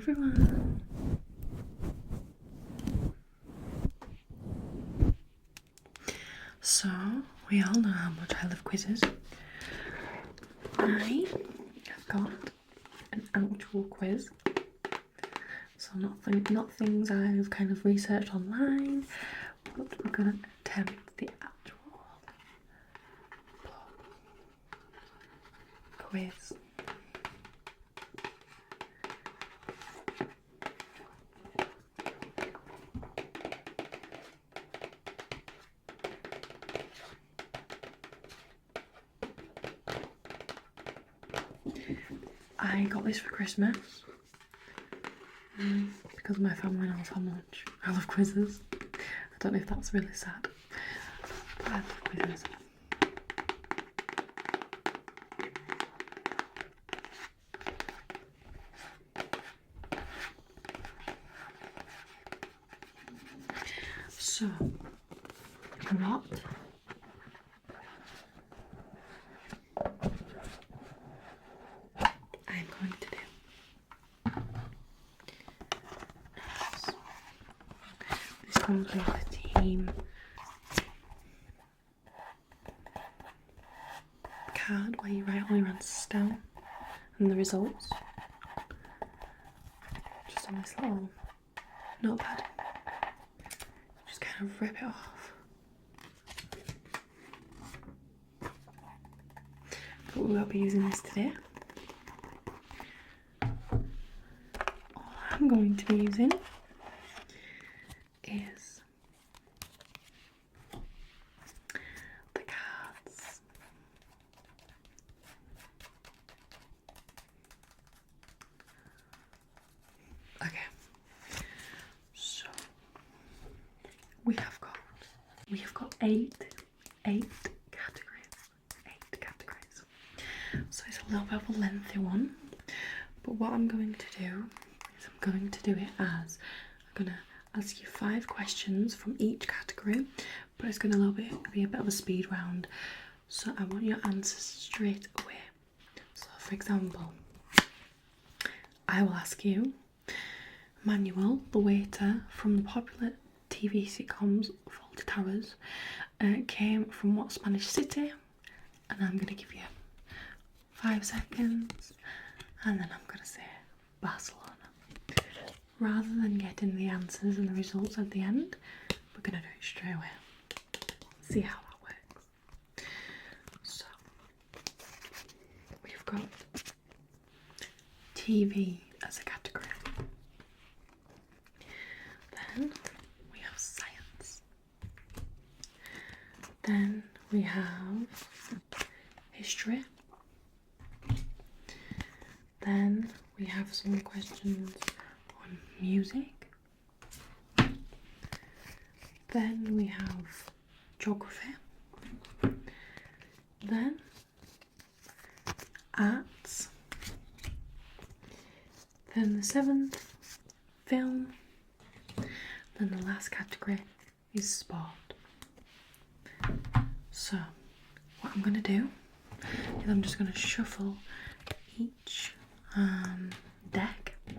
everyone. So, we all know how much I love quizzes. I have got an actual quiz. So not things I've kind of researched online, but we're gonna attempt the actual quiz. I got this for Christmas because my family knows how much I love quizzes. I don't know if that's really sad, but I love quizzes. So, what I'm going to do is this comes with the team card where you write all your answers down and the results. Just on this little notepad. Just kind of rip it off. But we won't be using this today. All I'm going to be using is the cards. Okay, so we have got eight categories. So it's a little bit of a lengthy one, but what I'm going to do is I'm going to do it as I'm gonna ask you 5 questions from each category, but it's gonna be a bit of a speed round. So I want your answers straight away. So for example, I will ask you, Manuel, the waiter from the popular TV sitcoms Fawlty Towers, came from what Spanish city? And I'm gonna give you 5 seconds, and then I'm gonna say Barcelona. Rather than getting the answers and the results at the end, we're gonna do it straight away. See how that works. So we've got TV as a category. Then we have science. Then we have history. Then we have some questions on music. Then we have geography. Then arts. Then the 7th, film. Then the last category is sport. So what I'm gonna do is I'm just gonna shuffle each deck. You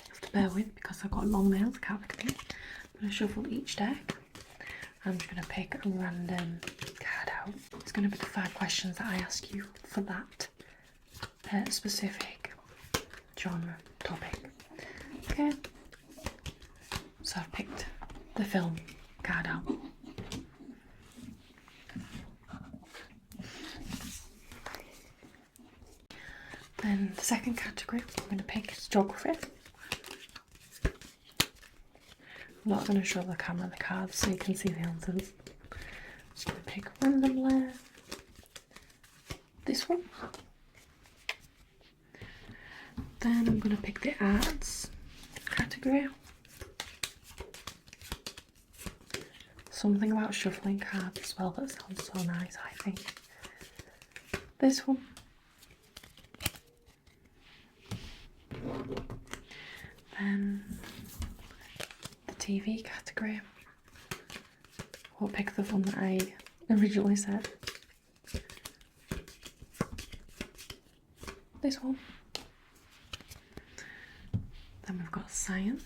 have to bear with because I've got long nails, I can't pick them. I'm gonna shuffle each deck. I'm just gonna pick a random card out. It's gonna be the 5 questions that I ask you for that specific genre topic. Okay. So I've picked the film card out. Then the second category I'm going to pick is geography. I'm not going to show the camera the cards so you can see the answers. I'm just going to pick randomly this one. Then I'm going to pick the arts category. Something about shuffling cards as well that sounds so nice, I think. This one. Then the TV category. We'll pick the one that I originally said. this one. Then we've got science.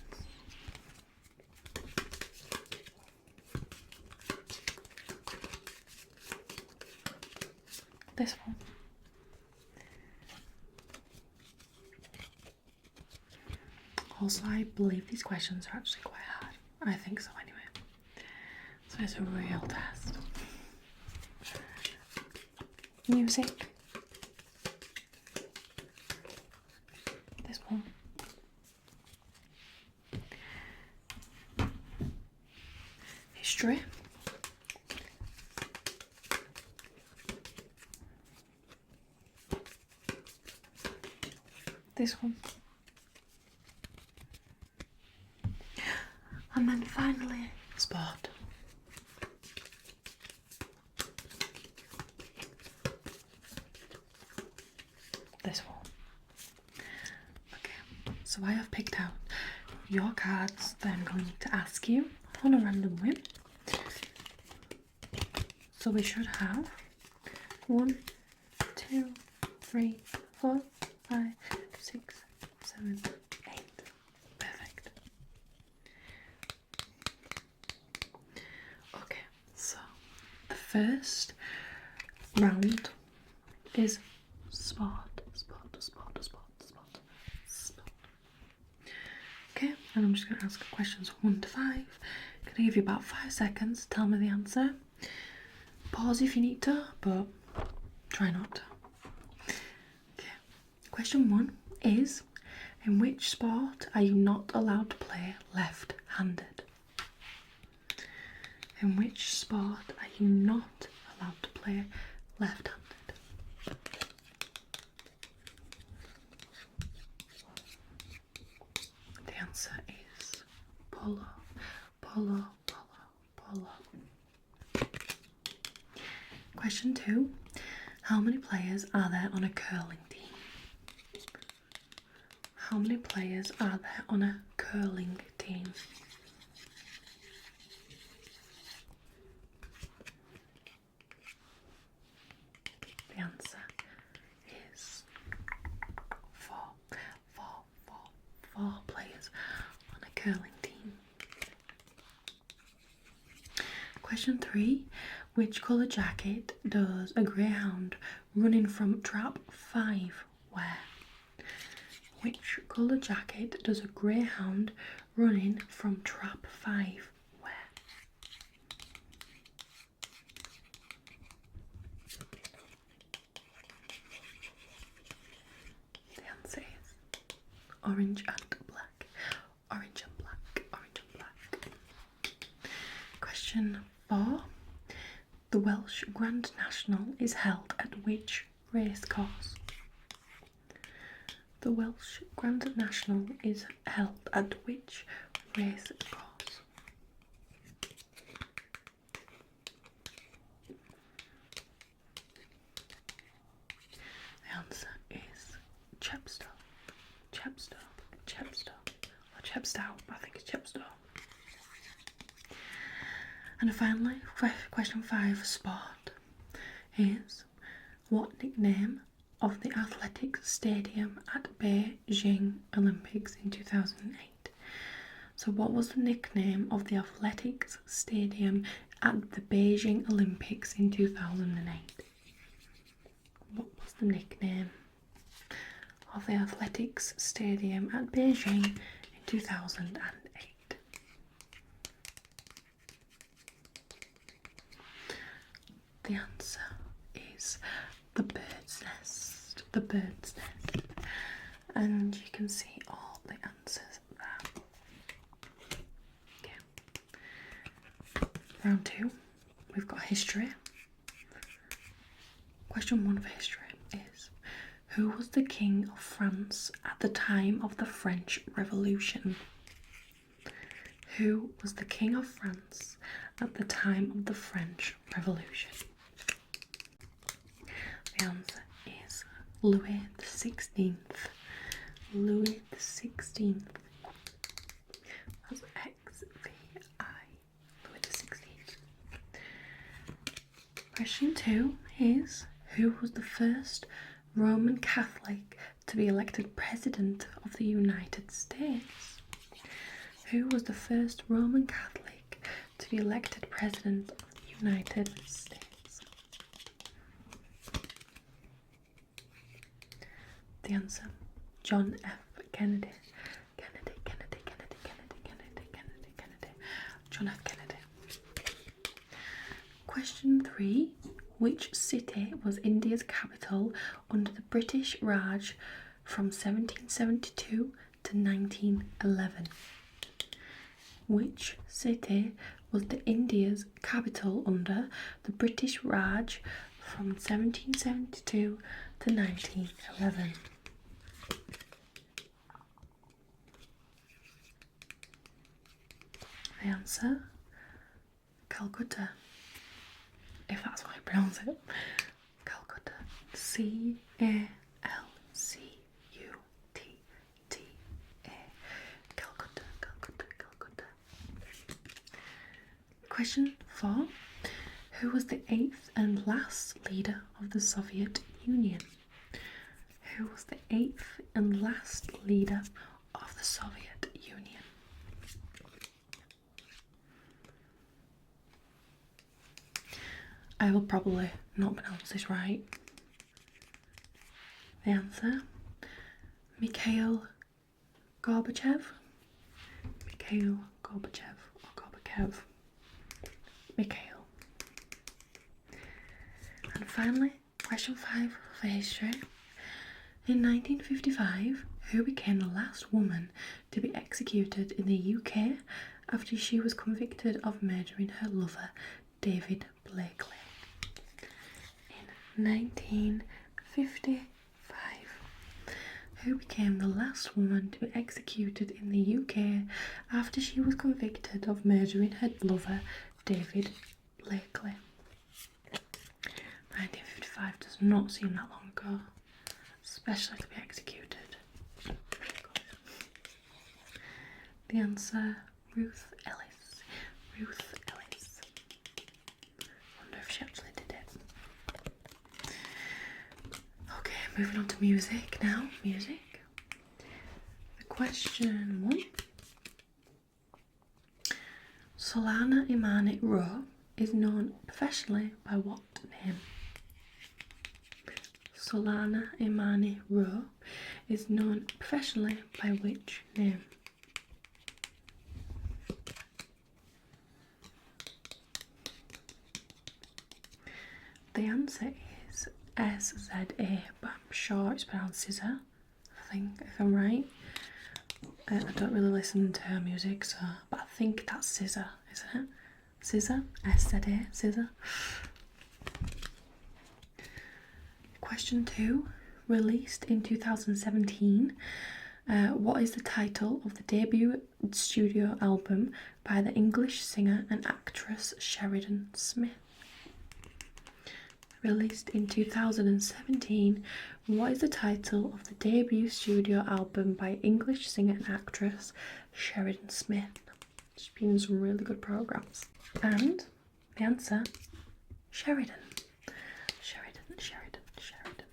This one. Also, I believe these questions are actually quite hard. I think so anyway. So it's a real test. Music. This one. History. This one. And then finally, sport. This one. Okay, so I have picked out your cards that I'm going to ask you on a random whim. So we should have 1, 2, 3, 4, 5, 6, 7, 8. Perfect. Okay, so the first round is sport. Okay, and I'm just going to ask questions 1 to 5. I'm going to give you about 5 seconds to tell me the answer. Pause if you need to, but try not to. Okay, question 1 is, in which sport are you not allowed to play left-handed? In which sport are you not allowed to play left-handed? The answer is polo. Question 2. How many players are there on a curling team? How many players are there on a curling team? The answer is 4. 4 players on a curling team. Question 3. Which colour jacket does a greyhound running from trap 5 wear? Which colour jacket does a greyhound running from trap 5 wear? The answer is orange and black. Orange and black. Orange and black. Question 4. The Welsh Grand National is held at which racecourse? The Welsh Grand National is held at which racecourse? The answer is Chepstow. Or Chepstow, I think it's Chepstow. And finally, question 5, sport, is what nickname of the athletics stadium at Beijing Olympics in 2008? So what was the nickname of the athletics stadium at the Beijing Olympics in 2008? What was the nickname of the athletics stadium at Beijing in 2008? The answer is the Bird's Nest. The Bird's Nest. And you can see all the answers there. Okay. Round 2, we've got history. Question 1 for history is, who was the King of France at the time of the French Revolution? Who was the King of France at the time of the French Revolution? The answer is Louis XVI. Louis XVI. That's XVI. Louis XVI. Question 2 is, who was the first Roman Catholic to be elected President of the United States? Who was the first Roman Catholic to be elected President of the United States? The answer, John F. Kennedy. John F. Kennedy. Question 3. Which city was India's capital under the British Raj from 1772 to 1911? Which city was India's capital under the British Raj from 1772 to 1911? The answer, Calcutta, if that's how I pronounce it. Calcutta. Calcutta. Calcutta, Calcutta, Calcutta. Question 4. Who was the 8th and last leader of the Soviet Union? Who was the 8th and last leader of the Soviet Union? I will probably not pronounce this right. The answer, Mikhail Gorbachev. Mikhail Gorbachev or Gorbachev. Mikhail. And finally, question 5 for history. In 1955, who became the last woman to be executed in the UK after she was convicted of murdering her lover, David Blakely? In 1955, who became the last woman to be executed in the UK after she was convicted of murdering her lover, David Blakely? 1955 does not seem that long ago, especially to be executed. The answer, Ruth Ellis. Ruth Ellis. Wonder if she actually did it. Okay, moving on to music now. Music. The question 1. Solana Imani Rowe is known professionally by what name? Solana Imani Rowe is known professionally by which name? The answer is SZA, but I'm sure it's pronounced SZA, I think, if I'm right. I don't really listen to her music, but I think that's SZA, isn't it? SZA? SZA? SZA? Question 2. Released in 2017, what is the title of the debut studio album by the English singer and actress Sheridan Smith? Released in 2017, what is the title of the debut studio album by English singer and actress Sheridan Smith? She's been in some really good programs. And the answer, Sheridan. Sheridan, Sheridan, Sheridan.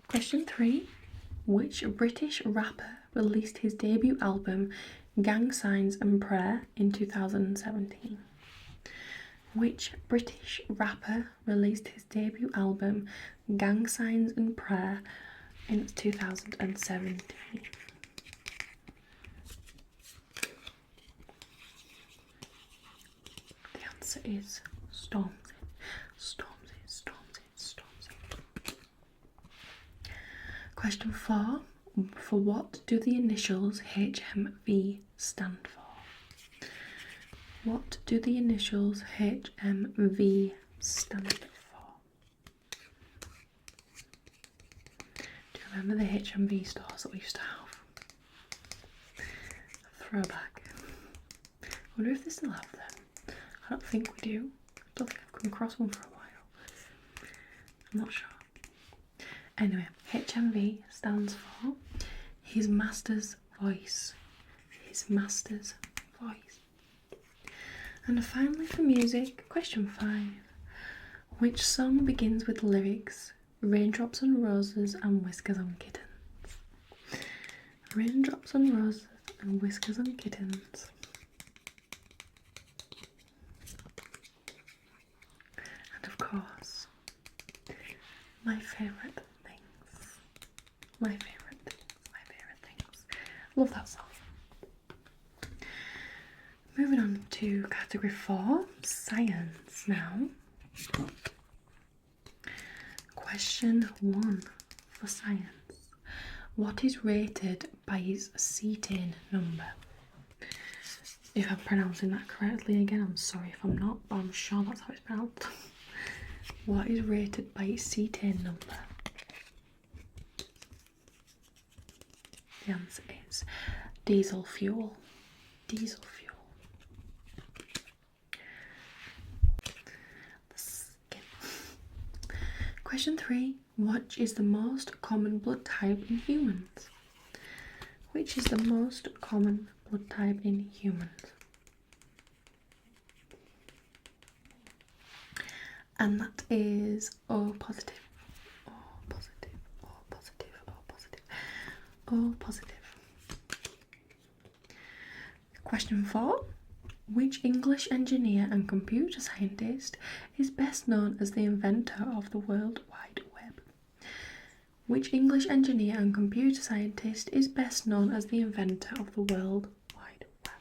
Question 3. Which British rapper released his debut album Gang Signs and Prayer in 2017? Which British rapper released his debut album Gang Signs and Prayer in 2017? The answer is Stormzy. Stormzy, Stormzy, Stormzy. Question 4. For what do the initials HMV stand for? What do the initials HMV stand for? Do you remember the HMV stores that we used to have? A throwback. I wonder if they still have them. I don't think we do. I don't think I've come across one for a while. I'm not sure. Anyway, HMV stands for His Master's Voice. His Master's Voice. And finally for music, question 5. Which song begins with lyrics, Raindrops on roses and whiskers on kittens. Raindrops on roses and whiskers on kittens. And of course, my favourite things. My favourite things. My favourite things. Love that song. Moving on to category 4, science now. Question 1 for science. What is rated by its cetane number? If I'm pronouncing that correctly again, I'm sorry if I'm not, but I'm sure that's how it's pronounced. What is rated by its cetane number? The answer is diesel fuel. Diesel fuel. The skin. Question 3. Which is the most common blood type in humans? Which is the most common blood type in humans? And that is O positive. O positive. O positive. O positive. O positive. Question 4. Which English engineer and computer scientist is best known as the inventor of the World Wide Web? Which English engineer and computer scientist is best known as the inventor of the World Wide Web?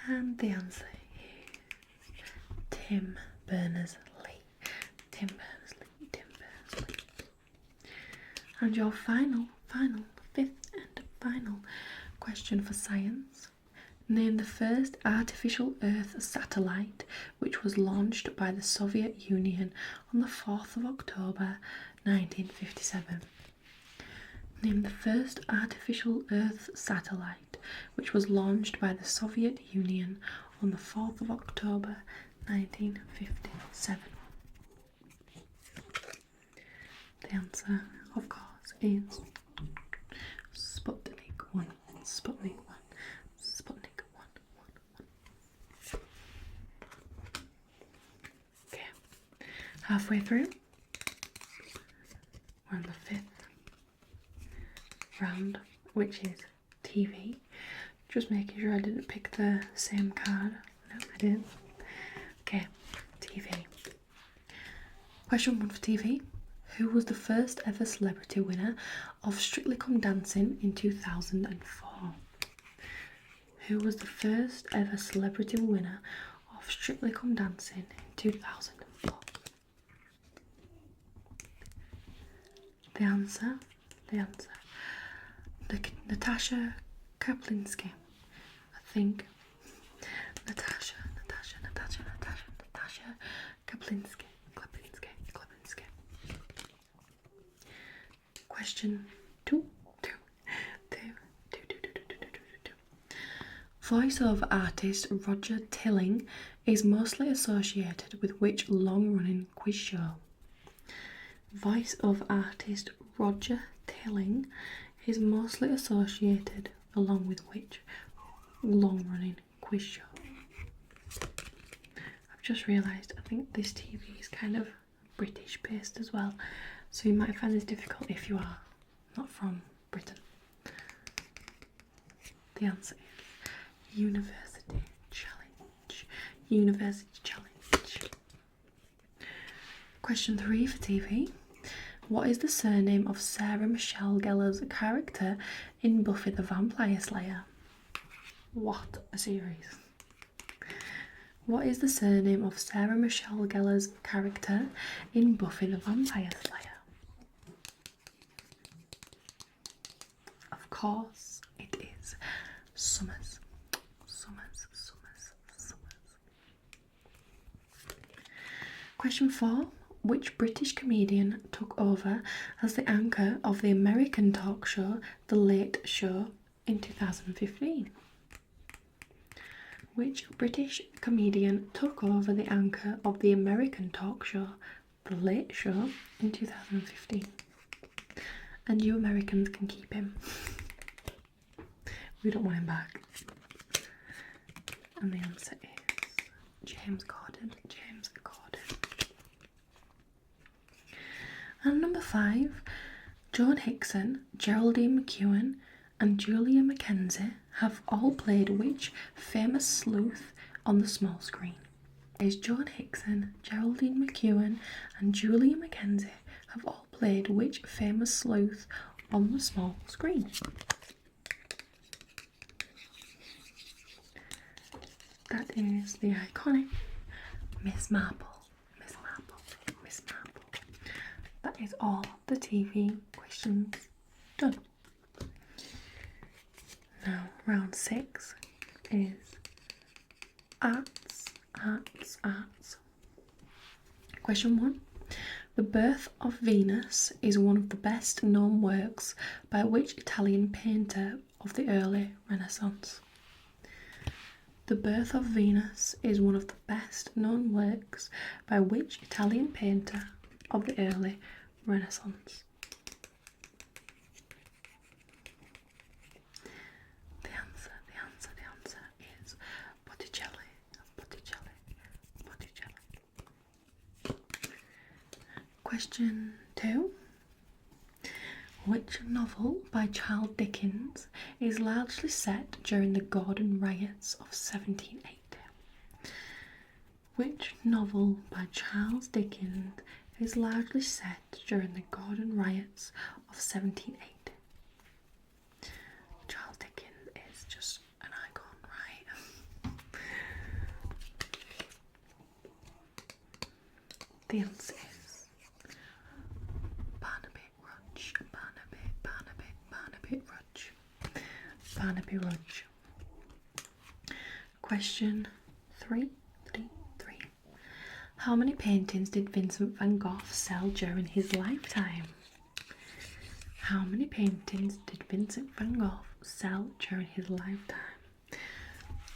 And the answer is Tim Berners-Lee. Tim Berners-Lee. Tim Berners-Lee. And your fifth and final question for science. Name the first artificial Earth satellite which was launched by the Soviet Union on the 4th of October 1957. Name the first artificial Earth satellite which was launched by the Soviet Union on the 4th of October 1957. The answer, of course, is Sputnik 1. Sputnik 1. Sputnik 1. Okay. Halfway through. We're on the 5th round, which is TV. Just making sure I didn't pick the same card. No, I didn't. Okay, TV. Question 1 for TV. Who was the first ever celebrity winner of Strictly Come Dancing in 2004? Who was the first ever celebrity winner of Strictly Come Dancing in 2004? The answer, Natasha Kaplinsky. I think Natasha Kaplinsky. Question 2. Voiceover artist Roger Tilling is mostly associated with which long-running quiz show? Voiceover artist Roger Tilling is mostly associated along with which long-running quiz show? I've just realised I think this TV is kind of British based as well, so you might find this difficult if you are not from Britain. The answer is University Challenge. University Challenge. Question 3 for TV. What is the surname of Sarah Michelle Gellar's character in Buffy the Vampire Slayer? What a series. What is the surname of Sarah Michelle Gellar's character in Buffy the Vampire Slayer? Of course, it is Summers. Summers. Question 4. Which British comedian took over as the anchor of the American talk show The Late Show in 2015? Which British comedian took over the anchor of the American talk show The Late Show in 2015? And you Americans can keep him. We don't want him back. And the answer is James Corden. James Corden. And number 5, Joan Hickson, Geraldine McEwen, and Julia Mackenzie have all played which famous sleuth on the small screen? Is Joan Hickson, Geraldine McEwen, and Julia Mackenzie have all played which famous sleuth on the small screen? That is the iconic Miss Marple. Miss Marple. Miss Marple. That is all the TV questions done. Now, round 6 is arts. Question 1. The Birth of Venus is one of the best known works by which Italian painter of the early Renaissance? The Birth of Venus is one of the best known works by which Italian painter of the early Renaissance? The answer is Botticelli. Question 2. Which novel by Charles Dickens is largely set during the Gordon Riots of 1780? Which novel by Charles Dickens is largely set during the Gordon Riots of 1780? Charles Dickens is just an icon, right? The answer is Barnaby Rudge. Barnaby Rudge. Question 3. How many paintings did Vincent van Gogh sell during his lifetime? How many paintings did Vincent van Gogh sell during his lifetime?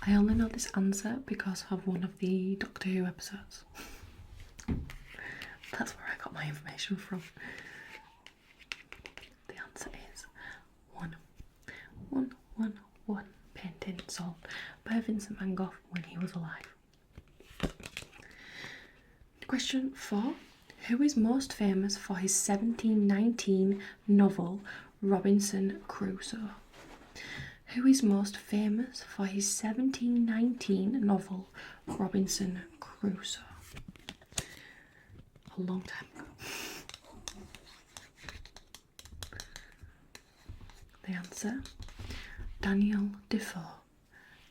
I only know this answer because of one of the Doctor Who episodes. That's where I got my information from. The answer is one painting sold by Vincent van Gogh when he was alive. Question 4. Who is most famous for his 1719 novel Robinson Crusoe? Who is most famous for his 1719 novel Robinson Crusoe? A long time ago. The answer, Daniel Defoe.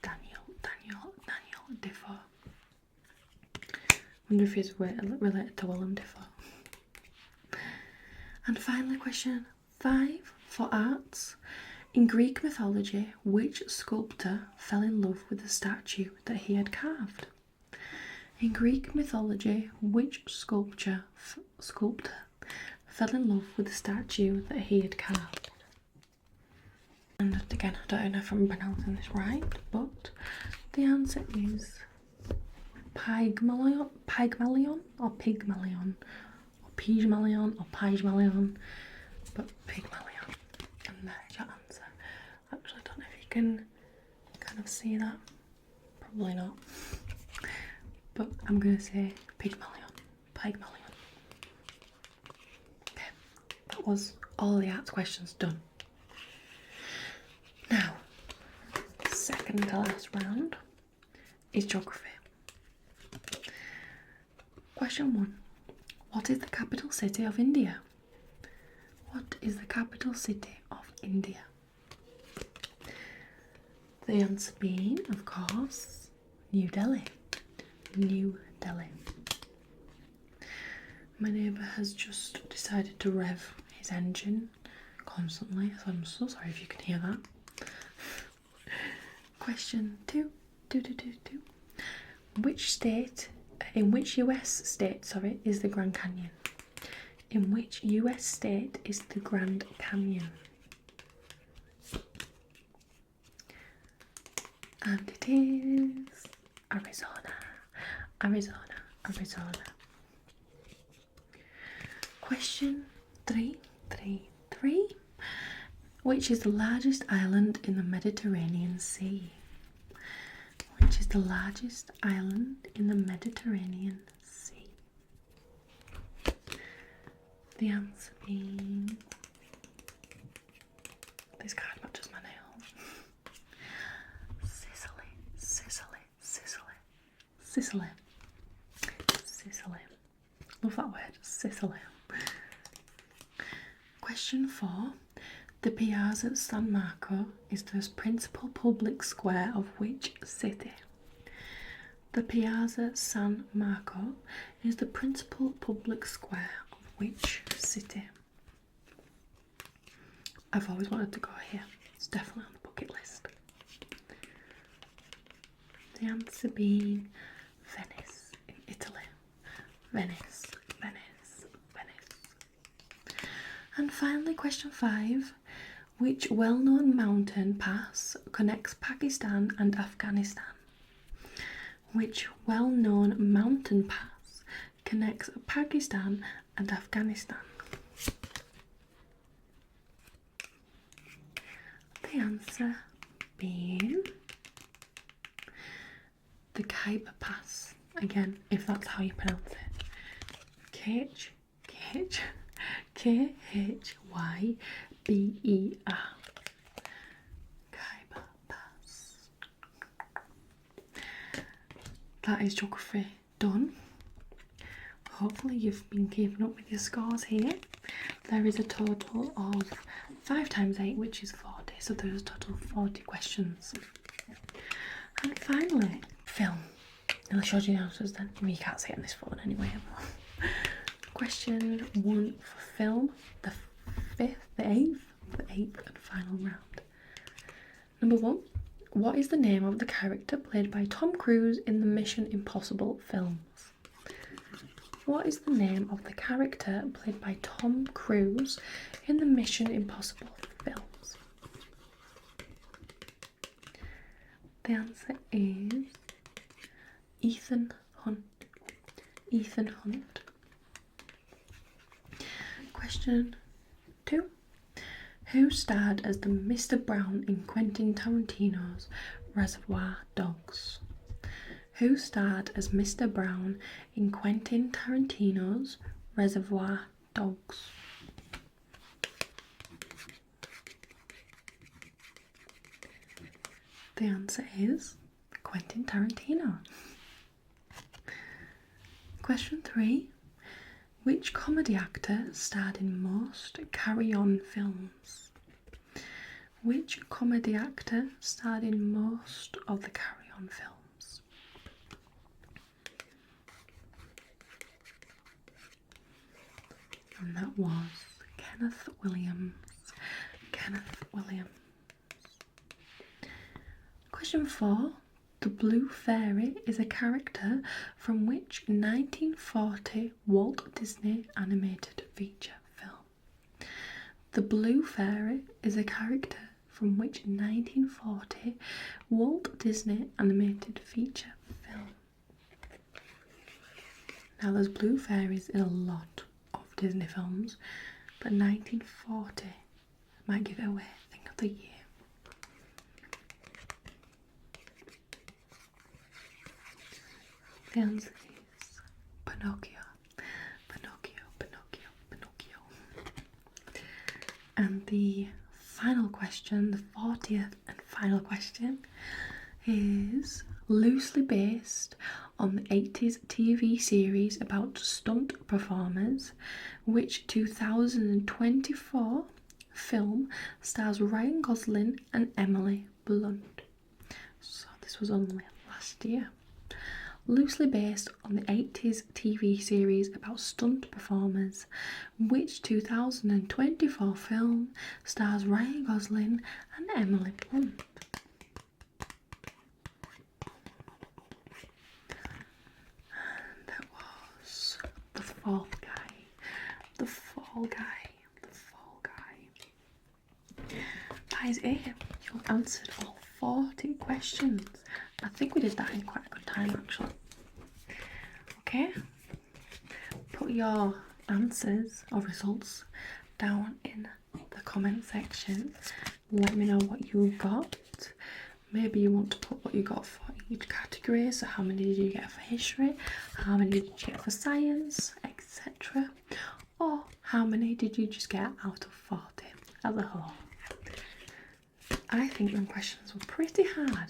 Daniel Defoe. Wonder if he's related to Willem Dafoe. And finally, question 5 for arts. In Greek mythology, which sculptor fell in love with the statue that he had carved? In Greek mythology, which sculptor fell in love with the statue that he had carved? And again, I don't know if I'm pronouncing this right, but the answer is Pygmalion, or Pygmalion, but Pygmalion. And there's your answer. Actually, I don't know if you can kind of see that. Probably not. But I'm going to say Pygmalion. Okay, that was all the arts questions done. Now, second to last round is geography. Question 1. What is the capital city of India? What is the capital city of India? The answer being, of course, New Delhi. New Delhi. My neighbour has just decided to rev his engine constantly, so I'm so sorry if you can hear that. Question 2. In which US state, is the Grand Canyon? In which US state is the Grand Canyon? And it is Arizona. Question 3. Which is the largest island in the Mediterranean Sea? Which Which is the largest island in the Mediterranean Sea? The answer being... This card matches my nails. Sicily, Sicily, Sicily, Sicily, Sicily. Love that word, Sicily. Question 4. The Piazza at San Marco is the principal public square of which city? The Piazza at San Marco is the principal public square of which city? I've always wanted to go here. It's definitely on the bucket list. The answer being Venice in Italy. Venice, Venice, Venice. And finally, question 5. Which well-known mountain pass connects Pakistan and Afghanistan? Which well-known mountain pass connects Pakistan and Afghanistan? The answer being the Khyber Pass. Again, if that's how you pronounce it. K-H-Y-B-E-R. Khyber Pass. That is geography done. Hopefully you've been keeping up with your scores here. There is a total of 5 times 8, which is 40, so there's a total of 40 questions. And finally, film. And I showed you the answers then. I mean, you can't see it on this phone anyway. Question 1 for film, the eighth and final round. Number 1. What is the name of the character played by Tom Cruise in the Mission Impossible films? What is the name of the character played by Tom Cruise in the Mission Impossible films? The answer is Ethan Hunt. Ethan Hunt. Question 2. Who starred as the Mr. Brown in Quentin Tarantino's Reservoir Dogs? Who starred as Mr. Brown in Quentin Tarantino's Reservoir Dogs? The answer is Quentin Tarantino. Question 3. Which comedy actor starred in most Carry On films? Which comedy actor starred in most of the Carry On films? And that was Kenneth Williams. Kenneth Williams. Question 4. The Blue Fairy is a character from which 1940 Walt Disney animated feature film? The Blue Fairy is a character from which 1940 Walt Disney animated feature film? Now there's blue fairies in a lot of Disney films, but 1940 might give it away. Think of the year. The answer is Pinocchio. Pinocchio, Pinocchio, Pinocchio. And the final question, the 40th and final question, is loosely based on the 80s TV series about stunt performers, which 2024 film stars Ryan Gosling and Emily Blunt. So this was only last year. Loosely based on the 80s TV series about stunt performers, which 2024 film stars Ryan Gosling and Emily Blunt? And that was The Fall Guy. The Fall Guy. The Fall Guy. That is it. You've answered all 40 questions. I think we did that in quite a good time actually. Okay, put your answers or results down in the comment section. Let me know what you got. maybe you want to put what you got for each category. So how many did you get for history? How many did you get for science, etc.? Or how many did you just get out of 40 as a whole? I think them questions were pretty hard.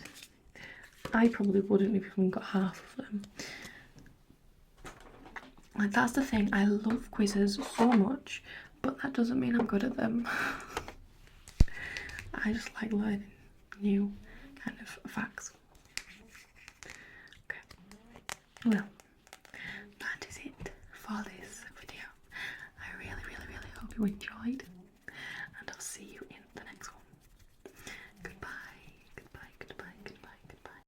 I probably wouldn't have even got half of them. Like, that's the thing, I love quizzes so much, but that doesn't mean I'm good at them. I just like learning new kind of facts. Okay, well, that is it for this video. I really hope you enjoyed.